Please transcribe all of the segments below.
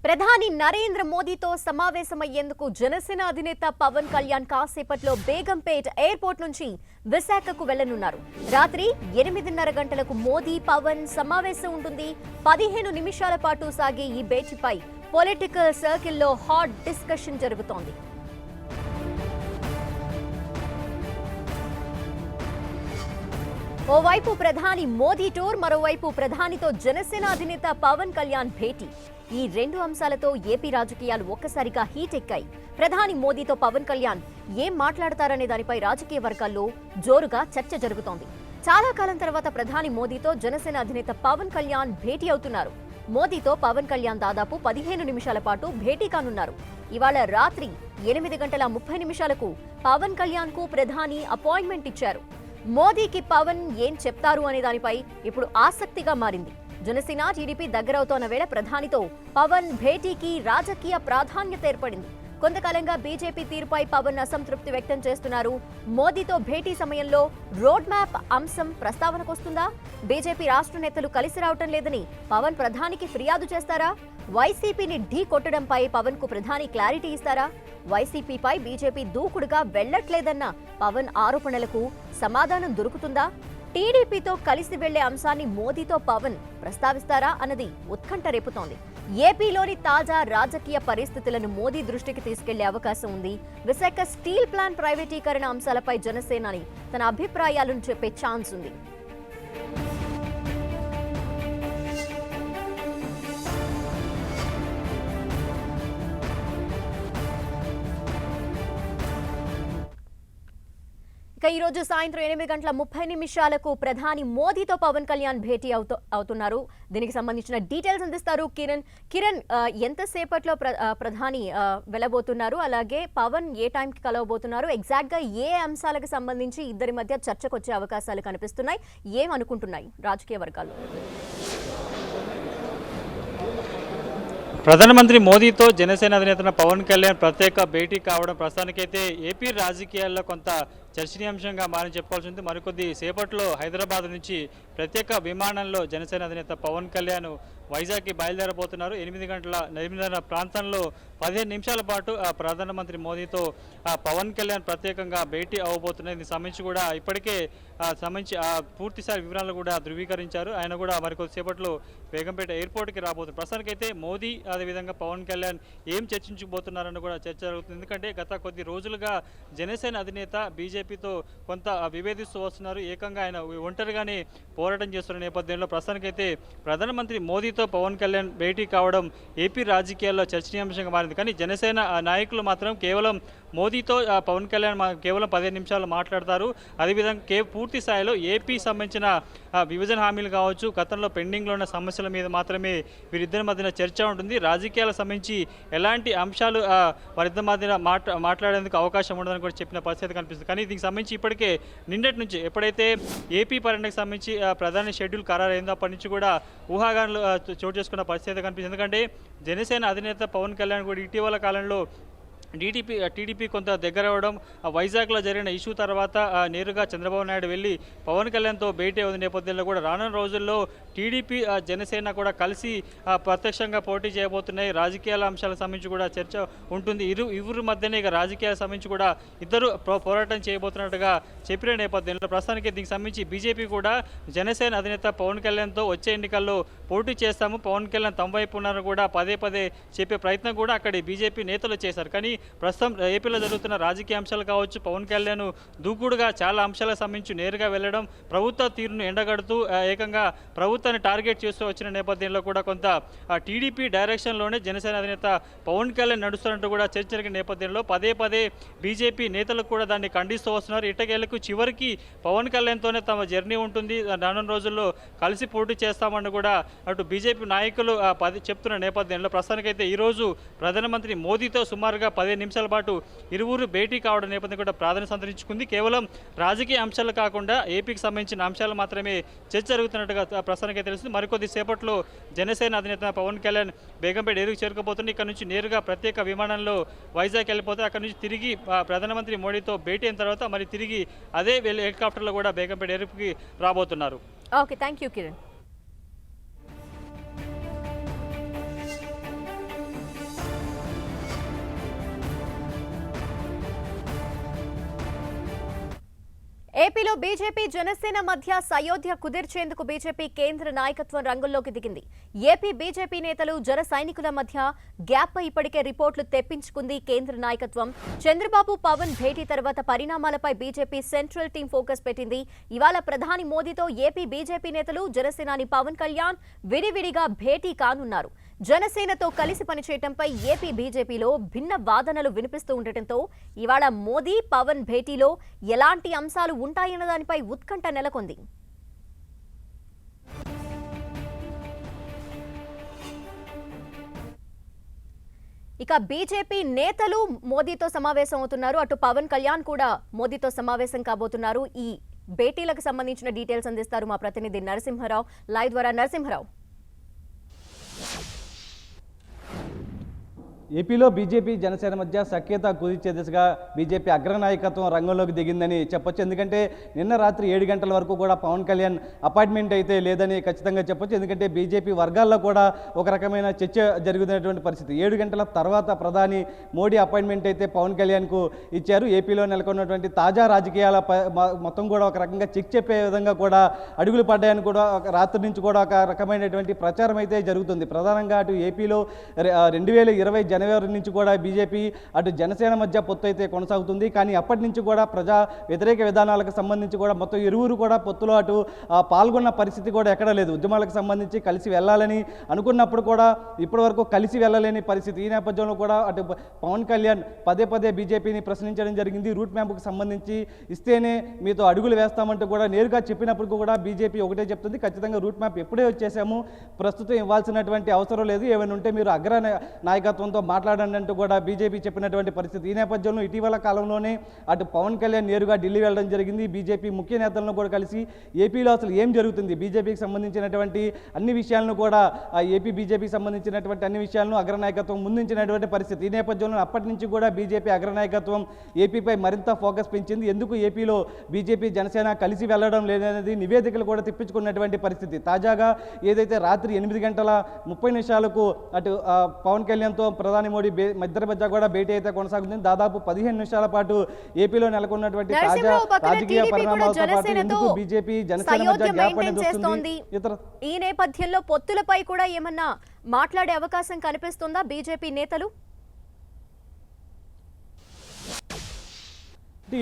ప్రధాని నరేంద్ర మోదీతో సమావేశమయ్యేందుకు జనసేన అధినేత పవన్ కళ్యాణ్ కాసేపట్లో బేగంపేట్ ఎయిర్పోర్ట్ నుంచి విశాఖకు వెళ్లనున్నారు. రాత్రి 8:30 గంటలకు మోదీ పవన్ సమావేశం ఉంటుంది. 15 నిమిషాల పాటు సాగే ఈ భేటీపై పొలిటికల్ సర్కిల్లో హాట్ డిస్కషన్ జరుగుతోంది. ఓవైపు ప్రధాని మోదీ టూర్, మరోవైపు ప్రధానితో జనసేన అధినేత పవన్ కళ్యాణ్ భేటీ. ఈ రెండు అంశాలతో ఏపీ రాజకీయాలు ఒక్కసారిగా హీట్ ఎక్కాయి. ప్రధాని మోదీతో పవన్ కళ్యాణ్ ఏం మాట్లాడతారనే దానిపై రాజకీయ వర్గాల్లో జోరుగా చర్చ జరుగుతోంది. చాలా కాలం తర్వాత ప్రధాని మోదీతో జనసేన అధినేత పవన్ కళ్యాణ్ భేటీ అవుతున్నారు. మోదీతో పవన్ కళ్యాణ్ దాదాపు 15 నిమిషాల పాటు భేటీ కానున్నారు. ఇవాళ రాత్రి 8:30 పవన్ కళ్యాణ్ కు ప్రధాని అపాయింట్మెంట్ ఇచ్చారు. మోదీకి పవన్ ఏం చెప్తారు అనే దానిపై ఇప్పుడు ఆసక్తిగా మారింది. జనసేన టీడీపీ దగ్గరవుతోన్న వేళ ప్రధానితో పవన్ భేటీకి రాజకీయ ప్రాధాన్యత ఏర్పడింది. కొంతకాలంగా బీజేపీ తీరుపై పవన్ అసంతృప్తి వ్యక్తం చేస్తున్నారు. మోదీతో భేటీ సమయంలో రోడ్ మ్యాప్ అంశం ప్రస్తావనకొస్తుందా? బీజేపీ రాష్ట్ర నేతలు కలిసి రావటం లేదని పవన్ ప్రధానికి ఫిర్యాదు చేస్తారా? వైసీపీని ఢీ కొట్టడంపై పవన్ కు ప్రధాని క్లారిటీ ఇస్తారా? వైసీపీపై బీజేపీ దూకుడుగా వెళ్లట్లేదన్న పవన్ ఆరోపణలకు సమాధానం దొరుకుతుందా? టీడీపీతో కలిసి వెళ్లే అంశాన్ని మోదీతో పవన్ ప్రస్తావిస్తారా అన్నది ఉత్కంఠ రేపుతోంది. ఏపీలోని తాజా రాజకీయ పరిస్థితులను మోదీ దృష్టికి తీసుకెళ్లే అవకాశం ఉంది. విశాఖ స్టీల్ ప్లాంట్ ప్రైవేటీకరణ అంశాలపై జనసేనాని తన అభిప్రాయాలను చెప్పే ఛాన్స్ ఉంది. ఈ రోజు సాయంత్రం 8:30 ప్రధాని మోదీతో పవన్ కళ్యాణ్ భేటీ అవుతున్నారు. దీనికి సంబంధించిన డీటెయిల్స్ అందిస్తారు కిరణ్. ఎంతసేపట్లో ప్రధాని వెళ్ళబోతున్నారు, అలాగే పవన్ ఏ టైంకి కలవబోతున్నారు, ఎగ్జాక్ట్ గా ఏ అంశాలకు సంబంధించి ఇద్దరి మధ్య చర్చకు వచ్చే అవకాశాలు కనిపిస్తున్నాయి, ఏమనుకుంటున్నాయి రాజకీయ వర్గాలు? ప్రధానమంత్రి మోదీతో జనసేన అధినేత పవన్ కళ్యాణ్ ప్రత్యేక భేటీ కావడం ప్రస్తుతానికైతే ఏపీ రాజకీయాల్లో కొంత చర్చనీయాంశంగా మారని చెప్పుకోవాల్సి ఉంది. మరికొద్ది సేపట్లో హైదరాబాద్ నుంచి ప్రత్యేక విమానంలో జనసేన అధినేత పవన్ కళ్యాణ్ వైజాగ్కి బయలుదేరబోతున్నారు. 8:30 ప్రాంతంలో 15 నిమిషాల పాటు ప్రధానమంత్రి మోదీతో పవన్ కళ్యాణ్ ప్రత్యేకంగా భేటీ అవ్వబోతున్నారు. దీనికి సంబంధించి కూడా ఇప్పటికే పూర్తిస్థాయి వివరాలు కూడా ధృవీకరించారు. ఆయన కూడా మరికొద్దిసేపట్లో బేగంపేట ఎయిర్పోర్ట్కి రాబోతున్నారు. ప్రస్తుతానికైతే మోదీ అదేవిధంగా పవన్ కళ్యాణ్ ఏం చర్చించబోతున్నారని కూడా చర్చ జరుగుతుంది. ఎందుకంటే గత కొద్ది రోజులుగా జనసేన అధినేత బీజేపీతో కొంత విభేదిస్తూ వస్తున్నారు. ఏకంగా ఆయన ఒంటరిగానే పోరాటం చేస్తున్న నేపథ్యంలో ప్రస్తుతానికైతే ప్రధానమంత్రి మోదీతో పవన్ కళ్యాణ్ భేటీ కావడం ఏపీ రాజకీయాల్లో చర్చనీయాంశంగా మారింది. కానీ జనసేన నాయకులు మాత్రం కేవలం మోదీతో పవన్ కళ్యాణ్ కేవలం 15 నిమిషాలు మాట్లాడతారు. అదేవిధంగా పూర్తి స్థాయిలో ఏపీ సంబంధించిన విభజన హామీలు కావచ్చు, గతంలో పెండింగ్లో ఉన్న సమస్యల మీద మాత్రమే వీరిద్దరి మధ్యన చర్చ ఉంటుంది. రాజకీయాలకు సంబంధించి ఎలాంటి అంశాలు వారిద్దరి మధ్యన మాట్లాడేందుకు అవకాశం ఉండదని కూడా చెప్పిన పరిస్థితి కనిపిస్తుంది. కానీ దీనికి సంబంధించి ఇప్పటికే నిన్నటి నుంచి ఎప్పుడైతే ఏపీ పర్యటనకు సంబంధించి ప్రధాని షెడ్యూల్ ఖరారైందో అప్పటి నుంచి కూడా ఊహాగానాలు చోటు చేసుకున్న పరిస్థితి కనిపిస్తుంది. ఎందుకంటే జనసేన అధినేత పవన్ కళ్యాణ్ కూడా ఇటీవల కాలంలో టీడీపీ కొంత దగ్గర అవ్వడం, వైజాగ్లో జరిగిన ఇష్యూ తర్వాత నేరుగా చంద్రబాబు నాయుడు వెళ్ళి పవన్ కళ్యాణ్తో భేటీ అవుతున్న నేపథ్యంలో కూడా రానున్న రోజుల్లో టీడీపీ జనసేన కూడా కలిసి ప్రత్యక్షంగా పోటీ చేయబోతున్నాయి. రాజకీయాల అంశాలకు సంబంధించి కూడా చర్చ ఉంటుంది. ఇరువురి మధ్యనే ఇక రాజకీయాలకు సంబంధించి కూడా ఇద్దరు పోరాటం చేయబోతున్నట్టుగా చెప్పిన నేపథ్యంలో ప్రస్తుతానికి దీనికి సంబంధించి బీజేపీ కూడా జనసేన అధినేత పవన్ కళ్యాణ్తో వచ్చే ఎన్నికల్లో పోటీ చేస్తాము, పవన్ కళ్యాణ్ తమ వైపు ఉన్నారని కూడా పదే చెప్పే ప్రయత్నం కూడా అక్కడి బీజేపీ నేతలు చేశారు. కానీ ప్రస్తుతం ఏపీలో జరుగుతున్న రాజకీయ అంశాలు కావచ్చు, పవన్ కళ్యాణ్ దూకుడుగా చాలా అంశాలకు సంబంధించి నేరుగా వెళ్లడం, ప్రభుత్వ తీరును ఎండగడుతూ ఏకంగా ప్రభుత్వాన్ని టార్గెట్ చేస్తూ వచ్చిన నేపథ్యంలో కూడా కొంత టీడీపీ డైరెక్షన్లోనే జనసేన అధినేత పవన్ కళ్యాణ్ నడుస్తున్నట్టు కూడా చర్చ జరిగిన నేపథ్యంలో పదే బీజేపీ నేతలకు కూడా దాన్ని ఖండిస్తూ వస్తున్నారు. ఇటకేళ్లకు చివరికి పవన్ కళ్యాణ్తోనే తమ జర్నీ ఉంటుంది, రానున్న రోజుల్లో కలిసి పోటీ చేస్తామని కూడా అటు బీజేపీ నాయకులు చెప్తున్న నేపథ్యంలో ప్రస్తుతానికైతే ఈరోజు ప్రధానమంత్రి మోదీతో సుమారుగా 15 నిమిషాల పాటు ఇరువురు భేటీ కావడం నేపథ్యం కూడా ప్రాధాన్యత సంతరించుకుంది. కేవలం రాజకీయ అంశాలు కాకుండా ఏపీకి సంబంధించిన అంశాలు మాత్రమే చర్చ జరుగుతున్నట్టుగా ప్రస్తుతానికైతే తెలుస్తుంది. మరికొద్ది సేపట్లో జనసేన అధినేత పవన్ కళ్యాణ్ బేగంపేట ఎయిర్కి చేరుకోబోతుంది. ఇక్కడ నుంచి నేరుగా ప్రత్యేక విమానంలో వైజాగ్ వెళ్ళిపోతే అక్కడ నుంచి తిరిగి ప్రధానమంత్రి మోడీతో భేటీ అయిన తర్వాత మరి తిరిగి అదే హెలికాప్టర్లో కూడా బేగంపేట ఎయిర్కి రాబోతున్నారు. Okay, thank you Kiran. ఏపీలో బీజేపీ జనసేన మధ్య సయోధ్య కుదిర్చేందుకు బీజేపీ కేంద్ర నాయకత్వం రంగంలోకి దిగింది. ఏపీ బీజేపీ నేతలు జన సైనికుల మధ్య గ్యాప్ పై ఇప్పటికే రిపోర్టులు తెప్పించుకుంది కేంద్ర నాయకత్వం. చంద్రబాబు పవన్ భేటీ తర్వాత పరిణామాలపై బీజేపీ సెంట్రల్ టీం ఫోకస్ పెట్టింది. ఇవాళ ప్రధాని మోదీతో ఏపీ బీజేపీ నేతలు జనసేనాని పవన్ కళ్యాణ్ విడివిడిగా భేటీ కానున్నారు. జనసేనతో కలిసి పనిచేయడంపై ఏపీ బీజేపీలో భిన్న వాదనలు వినిపిస్తూ ఉండటంతో ఇవాళ మోదీ పవన్ భేటీలో ఎలాంటి అంశాలు ఉంటాయన్న దానిపై ఉత్కంఠ నెలకొంది. ఇక బీజేపీ నేతలు మోదీతో సమావేశం అవుతున్నారు. అటు పవన్ కళ్యాణ్ కూడా మోదీతో సమావేశం కాబోతున్నారు. ఈ భేటీలకు సంబంధించిన డీటెయిల్స్ అందిస్తారు మా ప్రతినిధి నరసింహారావు లైవ్ ద్వారా. నరసింహారావు, ఏపీలో బీజేపీ జనసేన మధ్య సఖ్యత కుదిర్చే దిశగా బీజేపీ అగ్రనాయకత్వం రంగంలోకి దిగిందని చెప్పొచ్చు. ఎందుకంటే నిన్న రాత్రి 7 గంటల వరకు కూడా పవన్ కళ్యాణ్ అపాయింట్మెంట్ అయితే లేదని ఖచ్చితంగా చెప్పొచ్చు. ఎందుకంటే బీజేపీ వర్గాల్లో కూడా ఒక రకమైన చర్చ జరుగుతున్నటువంటి పరిస్థితి. 7 గంటల తర్వాత ప్రధాని మోడీ అపాయింట్మెంట్ అయితే పవన్ కళ్యాణ్కు ఇచ్చారు. ఏపీలో నెలకొన్నటువంటి తాజా రాజకీయాల మొత్తం కూడా ఒక రకంగా చెక్ చెప్పే విధంగా కూడా అడుగులు పడ్డాయని కూడా రాత్రి నుంచి కూడా ఒక రకమైనటువంటి ప్రచారం అయితే జరుగుతుంది. ప్రధానంగా అటు ఏపీలో 2020 జనవరి నుంచి కూడా బీజేపీ అటు జనసేన మధ్య పొత్తు అయితే కొనసాగుతుంది. కానీ అప్పటి నుంచి కూడా ప్రజా వ్యతిరేక విధానాలకు సంబంధించి కూడా మొత్తం ఇరువురు కూడా పొత్తులో అటు పాల్గొన్న పరిస్థితి కూడా ఎక్కడ లేదు. ఉద్యమాలకు సంబంధించి కలిసి వెళ్ళాలని అనుకున్నప్పుడు కూడా ఇప్పటివరకు కలిసి వెళ్ళలేని పరిస్థితి. ఈ నేపథ్యంలో కూడా అటు పవన్ కళ్యాణ్ పదే పదే బీజేపీని ప్రశ్నించడం జరిగింది. రూట్ మ్యాప్కు సంబంధించి ఇస్తేనే మీతో అడుగులు వేస్తామంటూ కూడా నేరుగా చెప్పినప్పుడు కూడా బీజేపీ ఒకటే చెప్తుంది, ఖచ్చితంగా రూట్ మ్యాప్ ఎప్పుడే వచ్చేసాము, ప్రస్తుతం ఇవ్వాల్సినటువంటి అవసరం లేదు, ఏమైనా ఉంటే మీరు అగ్ర నాయకత్వంతో మాట్లాడండి అంటూ కూడా బీజేపీ చెప్పినటువంటి పరిస్థితి. ఈ నేపథ్యంలో ఇటీవల కాలంలోనే అటు పవన్ కళ్యాణ్ నేరుగా ఢిల్లీ వెళ్ళడం జరిగింది. బీజేపీ ముఖ్య నేతలను కూడా కలిసి ఏపీలో అసలు ఏం జరుగుతుంది, బీజేపీకి సంబంధించినటువంటి అన్ని విషయాలను కూడా ఏపీ బీజేపీకి సంబంధించినటువంటి అన్ని విషయాలను అగ్రనాయకత్వం ముందుంచినటువంటి పరిస్థితి. ఈ నేపథ్యంలో అప్పటి నుంచి కూడా బీజేపీ అగ్రనాయకత్వం ఏపీపై మరింత ఫోకస్ పెంచింది. ఎందుకు ఏపీలో బీజేపీ జనసేన కలిసి వెళ్ళడం లేదనేది నివేదికలు కూడా తెప్పించుకున్నటువంటి పరిస్థితి. తాజాగా ఏదైతే రాత్రి 8:30 అటు పవన్ కళ్యాణ్తో ప్రధాని మోడీ ఇద్దరి మధ్య కూడా భేటీ అయితే కొనసాగుతుంది. దాదాపు 15 నిమిషాల పాటు ఏపీలో నెలకొన్నటువంటి తాజా రాజకీయ పరిణామాలతో పాటు ఎందుకు బీజేపీ జనసేన మధ్య గ్యాప్ అనేది వస్తుంది, ఈ నేపథ్యంలో పొత్తులపై కూడా ఏమన్నా మాట్లాడే అవకాశం కనిపిస్తుందా బీజేపీ నేతలు?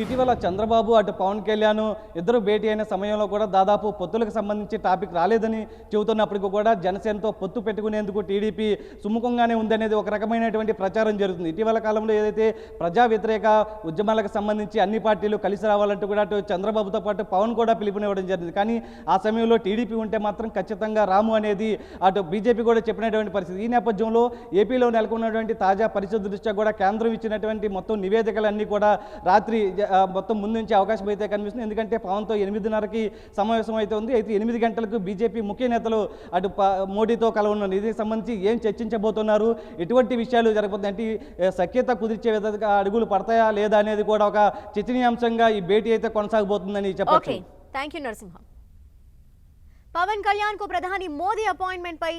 ఇటీవల చంద్రబాబు అటు పవన్ కళ్యాణ్ ఇద్దరు భేటీ అయిన సమయంలో కూడా దాదాపు పొత్తులకు సంబంధించి టాపిక్ రాలేదని చెబుతున్నప్పటికీ కూడా జనసేనతో పొత్తు పెట్టుకునేందుకు టీడీపీ సుముఖంగానే ఉందనేది ఒక రకమైనటువంటి ప్రచారం జరుగుతుంది. ఇటీవల కాలంలో ఏదైతే ప్రజా వ్యతిరేక ఉద్యమాలకు సంబంధించి అన్ని పార్టీలు కలిసి రావాలంటూ కూడా అటు చంద్రబాబుతో పాటు పవన్ కూడా పిలుపునివ్వడం జరిగింది. కానీ ఆ సమయంలో టీడీపీ ఉంటే మాత్రం ఖచ్చితంగా రాము అనేది అటు బీజేపీ కూడా చెప్పినటువంటి పరిస్థితి. ఈ నేపథ్యంలో ఏపీలో నెలకొన్నటువంటి తాజా పరిస్థితి దృష్ట్యా కూడా కేంద్రం ఇచ్చినటువంటి మొత్తం నివేదికలన్నీ కూడా రాత్రి మొత్తం ముందు నుంచి అవకాశం అయితే కనిపిస్తుంది. ఎందుకంటే పవన్తో 8:30కి సమావేశం అయితే ఉంది. అయితే 8 గంటలకు బీజేపీ ముఖ్య నేతలు అటు మోడీతో కలవనున్నారు. దీనికి సంబంధించి ఏం చర్చించబోతున్నారు, ఎటువంటి విషయాలు జరగబోతున్నాయి అంటే సఖ్యత కుదిర్చే విధంగా అడుగులు పడతాయా లేదా అనేది కూడా ఒక చర్చనీయాంశంగా ఈ భేటీ అయితే కొనసాగబోతుందని చెప్పొచ్చు. Thank you Narasimha. పవన్ కళ్యాణ్ కు ప్రధాని మోదీ అపాయింట్మెంట్ పై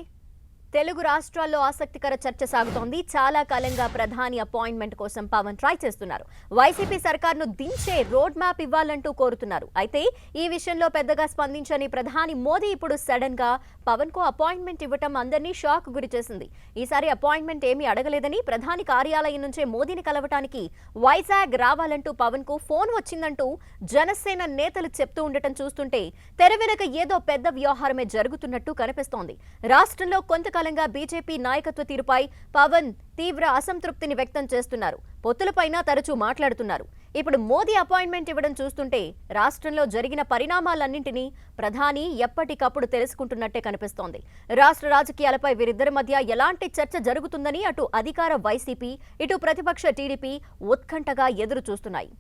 తెలుగు రాష్ట్రాల్లో ఆసక్తికర చర్చ సాగుతోంది. చాలా కాలంగా ప్రధాని అపాయింట్మెంట్ కోసం పవన్ ట్రై చేస్తున్నారు. వైసీపీ సర్కార్ను దించే రోడ్ మ్యాప్ ఇవ్వాలంటూ కోరుతున్నారు. అయితే ఈ విషయంలో పెద్దగా స్పందించని ప్రధాని మోదీ ఇప్పుడు సడన్ గా పవన్ కు అపాయింట్మెంట్ ఇవ్వటం అందరినీ షాక్ గురి చేసింది. ఈసారి అపాయింట్మెంట్ ఏమీ అడగలేదని, ప్రధాని కార్యాలయం నుంచే మోదీని కలవటానికి వైజాగ్ రావాలంటూ పవన్ కు ఫోన్ వచ్చిందంటూ జనసేన నేతలు చెప్తూ ఉండటం చూస్తుంటే తెర వెనుక ఏదో పెద్ద వ్యవహారమే జరుగుతున్నట్టు కనిపిస్తోంది. రాష్ట్రంలో కొంతకాలంగా బీజేపీ నాయకత్వ తీరుపై పవన్ తీవ్ర అసంతృప్తిని వ్యక్తం చేస్తున్నారు. పొత్తులపైన తరచూ మాట్లాడుతున్నారు. ఇప్పుడు మోదీ అపాయింట్మెంట్ ఇవ్వడం చూస్తుంటే రాష్ట్రంలో జరిగిన పరిణామాలన్నింటినీ ప్రధాని ఎప్పటికప్పుడు తెలుసుకుంటున్నట్టే కనిపిస్తోంది. రాష్ట్ర రాజకీయాలపై వీరిద్దరి మధ్య ఎలాంటి చర్చ జరుగుతుందని అటు అధికార వైసీపీ, ఇటు ప్రతిపక్ష టీడీపీ ఉత్కంఠగా ఎదురు చూస్తున్నాయి.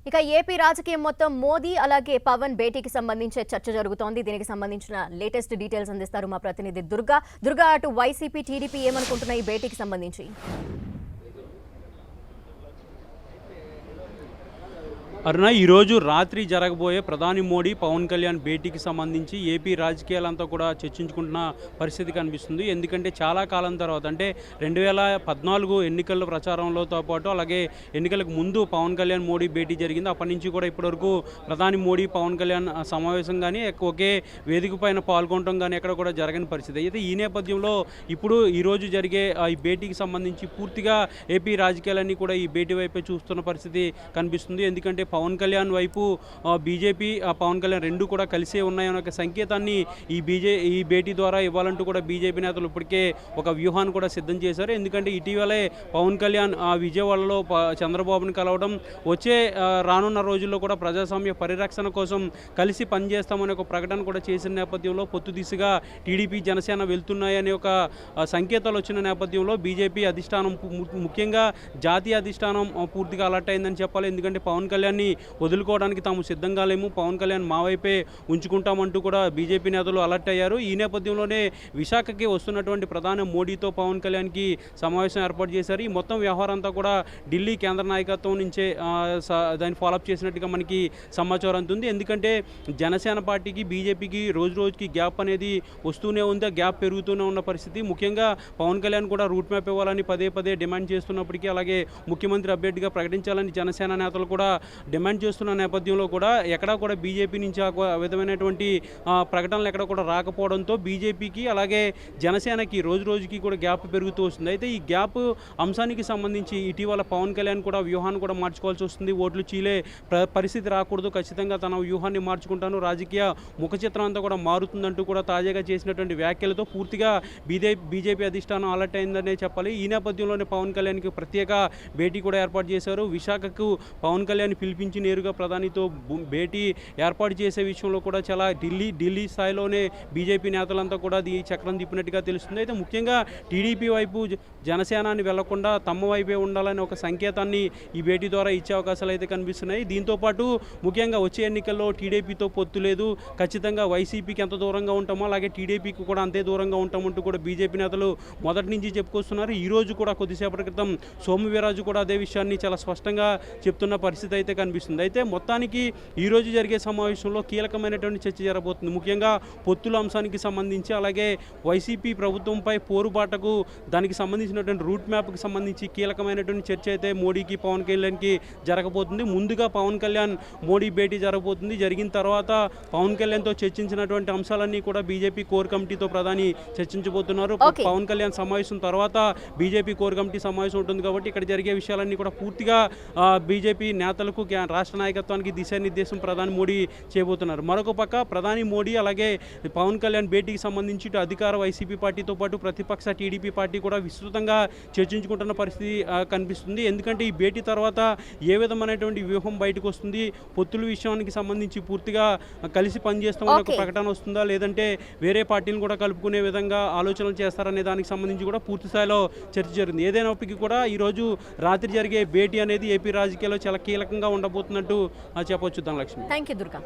ఇక ఏపీ రాజకీయం మొత్తం మోదీ అలాగే పవన్ భేటీకి సంబంధించే చర్చ జరుగుతోంది. దీనికి సంబంధించిన లేటెస్ట్ డీటెయిల్స్ అందిస్తారు మా ప్రతినిధి దుర్గా. అటు వైసీపీ, టీడీపీ ఏమనుకుంటున్నాయి ఈ భేటీకి సంబంధించి? అరుణ, ఈరోజు రాత్రి జరగబోయే ప్రధాని మోడీ పవన్ కళ్యాణ్ భేటీకి సంబంధించి ఏపీ రాజకీయాలంతా కూడా చర్చించుకుంటున్న పరిస్థితి కనిపిస్తుంది. ఎందుకంటే చాలా కాలం తర్వాత, అంటే 2014 ఎన్నికల ప్రచారంలోతో పాటు అలాగే ఎన్నికలకు ముందు పవన్ కళ్యాణ్ మోడీ భేటీ జరిగింది. అప్పటి నుంచి కూడా ఇప్పటివరకు ప్రధాని మోడీ పవన్ కళ్యాణ్ సమావేశం కానీ ఒకే వేదిక పైన పాల్గొనడం కానీ ఎక్కడ కూడా జరగని పరిస్థితి. అయితే ఈ నేపథ్యంలో ఇప్పుడు ఈరోజు జరిగే ఈ భేటీకి సంబంధించి పూర్తిగా ఏపీ రాజకీయాలన్నీ కూడా ఈ భేటీ వైపే చూస్తున్న పరిస్థితి కనిపిస్తుంది. ఎందుకంటే పవన్ కళ్యాణ్ వైపు బీజేపీ, పవన్ కళ్యాణ్ రెండు కూడా కలిసే ఉన్నాయన్న ఒక సంకేతాన్ని ఈ భేటీ ద్వారా ఇవ్వాలంటూ కూడా బీజేపీ నేతలు ఇప్పటికే ఒక వ్యూహాన్ని కూడా సిద్ధం చేశారు. ఎందుకంటే ఇటీవలే పవన్ కళ్యాణ్ విజయవాడలో చంద్రబాబును కలవడం, వచ్చే రానున్న రోజుల్లో కూడా ప్రజాస్వామ్య పరిరక్షణ కోసం కలిసి పనిచేస్తామనే ఒక ప్రకటన కూడా చేసిన నేపథ్యంలో పొత్తు దిశగా టీడీపీ జనసేన వెళ్తున్నాయనే ఒక సంకేతాలు వచ్చిన నేపథ్యంలో బీజేపీ అధిష్టానం, ముఖ్యంగా జాతీయ అధిష్టానం పూర్తిగా అలర్ట్ అయిందని చెప్పాలి. ఎందుకంటే పవన్ కళ్యాణ్ వదులుకోవడానికి తాము సిద్ధంగా లేము, పవన్ కళ్యాణ్ మా వైపే ఉంచుకుంటామంటూ కూడా బీజేపీ నేతలు అలర్ట్ అయ్యారు. ఈ నేపథ్యంలోనే విశాఖకి వస్తున్నటువంటి ప్రధాని మోడీతో పవన్ కళ్యాణ్కి సమావేశం ఏర్పాటు చేశారు. ఈ మొత్తం వ్యవహారం అంతా కూడా ఢిల్లీ కేంద్ర నాయకత్వం నుంచే దాన్ని ఫాలోఅప్ చేసినట్టుగా మనకి సమాచారం అందుతుంది. ఎందుకంటే జనసేన పార్టీకి బీజేపీకి రోజు రోజుకి గ్యాప్ అనేది వస్తూనే ఉంది, ఆ గ్యాప్ పెరుగుతూనే ఉన్న పరిస్థితి. ముఖ్యంగా పవన్ కళ్యాణ్ కూడా రూట్ మ్యాప్ ఇవ్వాలని పదే పదే డిమాండ్ చేస్తున్నప్పటికీ, అలాగే ముఖ్యమంత్రి అభ్యర్థిగా ప్రకటించాలని జనసేన నేతలు కూడా డిమాండ్ చేస్తున్న నేపథ్యంలో కూడా ఎక్కడా కూడా బీజేపీ నుంచి ఆ విధమైనటువంటి ప్రకటనలు ఎక్కడ కూడా రాకపోవడంతో బీజేపీకి అలాగే జనసేనకి రోజు రోజుకి కూడా గ్యాప్ పెరుగుతూ వస్తుంది. అయితే ఈ గ్యాప్ అంశానికి సంబంధించి ఇటీవల పవన్ కళ్యాణ్ కూడా వ్యూహాన్ని కూడా మార్చుకోవాల్సి వస్తుంది. ఓట్లు చీలే పరిస్థితి రాకూడదు, ఖచ్చితంగా తన వ్యూహాన్ని మార్చుకుంటాను, రాజకీయ ముఖ చిత్రం అంతా కూడా మారుతుందంటూ కూడా తాజాగా చేసినటువంటి వ్యాఖ్యలతో పూర్తిగా బీజేపీ అధిష్టానం అలర్ట్ అయిందనే చెప్పాలి. ఈ నేపథ్యంలోనే పవన్ కళ్యాణ్కి ప్రత్యేక భేటీ కూడా ఏర్పాటు చేశారు. విశాఖకు పవన్ కళ్యాణ్ పిలిపించి నేరుగా ప్రధానితో భేటీ ఏర్పాటు చేసే విషయంలో కూడా చాలా ఢిల్లీ స్థాయిలోనే బీజేపీ నేతలంతా కూడా చక్రం తిప్పినట్టుగా తెలుస్తుంది. అయితే ముఖ్యంగా టీడీపీ వైపు జనసేనాన్ని వెళ్లకుండా తమ వైపే ఉండాలని ఒక సంకేతాన్ని ఈ భేటీ ద్వారా ఇచ్చే అవకాశాలు అయితే కనిపిస్తున్నాయి. దీంతోపాటు ముఖ్యంగా వచ్చే ఎన్నికల్లో టీడీపీతో పొత్తు లేదు, ఖచ్చితంగా వైసీపీకి ఎంత దూరంగా ఉంటామో అలాగే టీడీపీకి కూడా అంతే దూరంగా ఉంటామంటూ కూడా బీజేపీ నేతలు మొదటి నుంచి చెప్పుకొస్తున్నారు. ఈ రోజు కూడా కొద్దిసేపటి క్రితం సోము వీర్రాజు కూడా అదే విషయాన్ని చాలా స్పష్టంగా చెప్తున్న పరిస్థితి అయితే కనిపిస్తుంది. అయితే మొత్తానికి ఈరోజు జరిగే సమావేశంలో కీలకమైనటువంటి చర్చ జరగబోతుంది. ముఖ్యంగా పొత్తుల అంశానికి సంబంధించి, అలాగే వైసీపీ ప్రభుత్వంపై పోరుబాటకు దానికి సంబంధించినటువంటి రూట్ మ్యాప్కి సంబంధించి కీలకమైనటువంటి చర్చ అయితే మోడీకి పవన్ కళ్యాణ్కి జరగబోతుంది. ముందుగా పవన్ కళ్యాణ్ మోడీ భేటీ జరగబోతుంది. జరిగిన తర్వాత పవన్ కళ్యాణ్తో చర్చించినటువంటి అంశాలన్నీ కూడా బీజేపీ కోర్ కమిటీతో ప్రధాని చర్చించబోతున్నారు. పవన్ కళ్యాణ్ సమావేశం తర్వాత బీజేపీ కోర్ కమిటీ సమావేశం ఉంటుంది కాబట్టి ఇక్కడ జరిగే విషయాలన్నీ కూడా పూర్తిగా బీజేపీ నేతలకు, రాష్ట్ర నాయకత్వానికి దిశానిర్దేశం ప్రధాని మోడీ చేయబోతున్నారు. మరొక పక్క ప్రధాని మోడీ అలాగే పవన్ కళ్యాణ్ భేటీకి సంబంధించి ఇటు అధికార వైసీపీ పార్టీతో పాటు ప్రతిపక్ష టీడీపీ పార్టీ కూడా విస్తృతంగా చర్చించుకుంటున్న పరిస్థితి కనిపిస్తుంది. ఎందుకంటే ఈ భేటీ తర్వాత ఏ విధమైనటువంటి వ్యూహం బయటకు వస్తుంది, పొత్తుల విషయానికి సంబంధించి పూర్తిగా కలిసి పనిచేస్తామని ఒక ప్రకటన వస్తుందా, లేదంటే వేరే పార్టీలను కూడా కలుపుకునే విధంగా ఆలోచనలు చేస్తారనే దానికి సంబంధించి కూడా పూర్తి స్థాయిలో చర్చ జరిగింది. ఏదైనప్పటికీ కూడా ఈరోజు రాత్రి జరిగే భేటీ అనేది ఏపీ రాజకీయాల్లో చాలా కీలకంగా ఉండబోతున్నట్టు చెప్పొచ్చు ధనలక్ష్మి. Thank you Durga.